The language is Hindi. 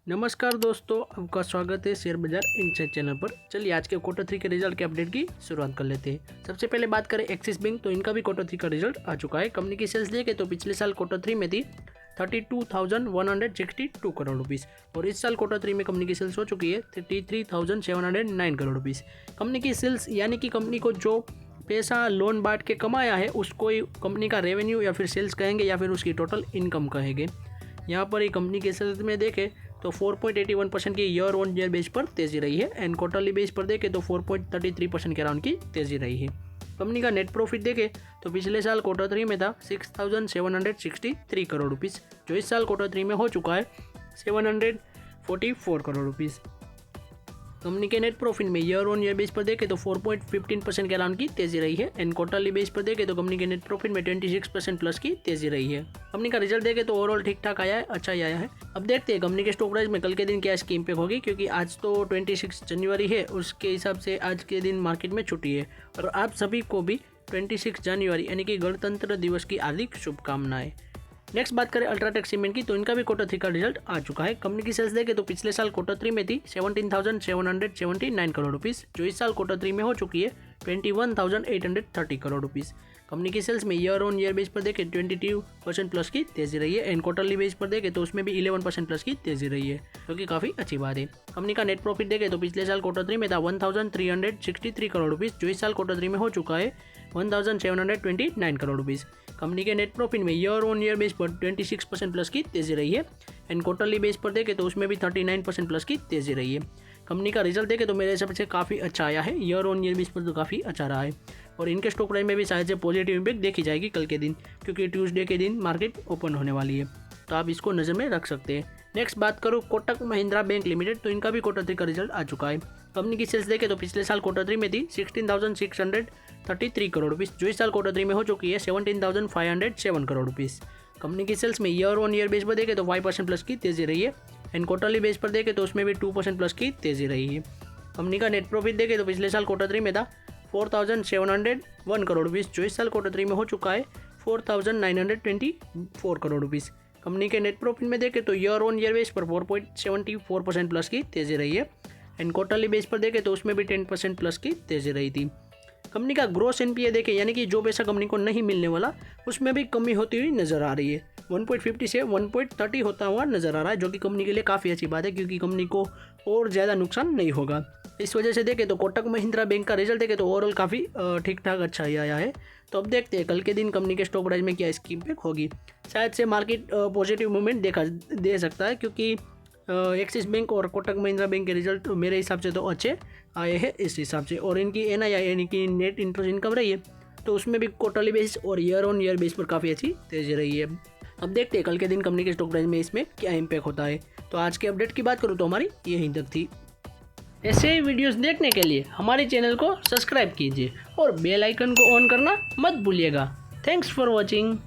नमस्कार दोस्तों, आपका स्वागत है शेयर बाजार इनसाइड चैनल पर। चलिए आज के क्वार्टर 3 के रिजल्ट के अपडेट की शुरुआत कर लेते हैं। सबसे पहले बात करें एक्सिस बैंक, तो इनका भी क्वार्टर 3 का रिजल्ट आ चुका है। कंपनी की सेल्स देखें तो पिछले साल क्वार्टर 3 में थी 32,162 करोड़ रुपीस और इस साल क्वार्टर 3 में कंपनी की सेल्स हो चुकी है 33,709 करोड़ रुपीस। कंपनी की सेल्स यानी कि कंपनी को जो पैसा लोन बांट के कमाया है उसको ही कंपनी का रेवेन्यू या फिर सेल्स कहेंगे या फिर उसकी टोटल इनकम कहेंगे। यहाँ पर ही कंपनी के सेल्स में देखें तो 4.81% की ईयर ऑन ईयर बेस पर तेजी रही है एंड क्वार्टरली बेस पर देखें तो 4.33% के अराउंड की तेजी रही है। कंपनी का नेट प्रॉफिट देखें तो पिछले साल क्वार्टर 3 में था 6,763 करोड़ रुपीस, जो इस साल क्वार्टर 3 में हो चुका है 744 करोड़ रुपीस। कंपनी के नेट प्रॉफिट में ईयर ऑन ईयर बेस पर देखें तो 4.15% के अराउंड की तेजी रही है एंड क्वार्टरली बेस पर देखें तो कंपनी के नेट प्रॉफिट में 26% प्लस की तेजी रही है। कंपनी का रिजल्ट देखें तो ओवरऑल ठीक ठाक आया है, अच्छा ही आया है। अब देखते हैं कंपनी के स्टॉक प्राइस में कल के दिन क्या इसकी इम्पैक्ट होगी, क्योंकि आज तो 26 जनवरी है, उसके हिसाब से आज के दिन मार्केट में छुट्टी है और आप सभी को भी 26 जनवरी यानी कि गणतंत्र दिवस की हार्दिक शुभकामनाएं। नेक्स्ट बात करें अल्ट्राटेक सीमेंट की, तो इनका भी क्वार्टर 3 का रिजल्ट आ चुका है। कंपनी की सेल्स देखें तो पिछले साल क्वार्टर 3 में थी 17,779 करोड़ रुपीस, जो इस साल क्वार्टर 3 में हो चुकी है 21,830 करोड़ रुपीस। कंपनी की सेल्स में ईयर ऑन ईयर बेस पर देखें 22% प्लस की तेजी रही है एंड क्वार्टरली बेस पर देखें तो उसमें भी 11% प्लस की तेजी रही है, जो कि काफ़ी अच्छी बात है। कंपनी का नेट प्रॉफिट देखें तो पिछले साल क्वार्टर 3 में था 1,363 करोड़ रुपीस, जो इस साल क्वार्टर 3 में हो चुका है 1,729 करोड़ रुपीस। कंपनी के नेट प्रॉफिट में ईयर ऑन ईयर बेस पर 26% प्लस की तेजी रही है एंड क्वार्टरली बेस पर देखें तो उसमें भी 39% प्लस की तेजी रही है। कंपनी का रिजल्ट देखें तो मेरे हिसाब से काफ़ी अच्छा आया है, ईयर ऑन ईयर बेस पर तो काफ़ी अच्छा रहा है और इनके स्टॉक प्राइस में भी शायद से पॉजिटिव इम्पैक्ट देखी जाएगी कल के दिन, क्योंकि ट्यूसडे के दिन मार्केट ओपन होने वाली है, तो आप इसको नज़र में रख सकते हैं। नेक्स्ट बात करूँ कोटक महिंद्रा बैंक लिमिटेड, तो इनका भी क्वार्टर 3 का रिजल्ट आ चुका है। कंपनी की सेल्स देखें तो पिछले साल क्वार्टर 3 में थी 16,633 करोड़ रुपीस, जो इस साल क्वार्टर 3 में हो चुकी है 17,507 करोड़ रुपीस। कंपनी की सेल्स में ईयर ऑन ईयर बेस पर देखें तो 5% प्लस की तेजी रही है एंड क्वार्टरली बेस पर देखें तो उसमें भी 2% प्लस की तेजी रही है। कंपनी का नेट प्रॉफिट देखें तो पिछले साल क्वार्टर 3 में था 4,701 करोड़ रुपीस, जो इस साल क्वार्टर 3 में हो चुका है 4,924 करोड़ रुपीस। कंपनी के नेट प्रॉफिट में देखें तो ईयर ऑन ईयर बेस पर 4.74% प्लस की तेजी रही है एंड क्वार्टरली बेस पर देखें तो उसमें भी 10% प्लस की तेजी रही थी। कंपनी का ग्रोस एनपीए देखें यानी कि जो पैसा कंपनी को नहीं मिलने वाला उसमें भी कमी होती हुई नजर आ रही है, 1.50 से 1.30 होता हुआ नजर आ रहा है, जो कि कंपनी के लिए काफ़ी अच्छी बात है, क्योंकि कंपनी को और ज़्यादा नुकसान नहीं होगा। इस वजह से देखें तो कोटक महिंद्रा बैंक का रिजल्ट देखें तो ओवरऑल काफ़ी ठीक ठाक अच्छा ही आया है। तो अब देखते हैं कल के दिन कंपनी के स्टॉक प्राइस में क्या इसकी इम्पैक्ट होगी। शायद से मार्केट पॉजिटिव मूवमेंट दे सकता है, क्योंकि एक्सिस बैंक और कोटक महिंद्रा बैंक के रिजल्ट मेरे हिसाब से तो अच्छे आए हैं इस हिसाब से, और इनकी एनआईआई यानी कि नेट इंटरेस्ट इनकम रही है तो उसमें भी क्वार्टरली बेस और ईयर ऑन ईयर बेस पर काफ़ी अच्छी तेजी रही है। अब देखते हैं कल के दिन कंपनी के स्टॉक प्राइस में इसमें क्या इम्पैक्ट होता है। तो आज के अपडेट की बात करूँ तो हमारी यहीं तक थी। ऐसे ही वीडियोस देखने के लिए हमारे चैनल को सब्सक्राइब कीजिए और बेल आइकन को ऑन करना मत भूलिएगा। Thanks for watching.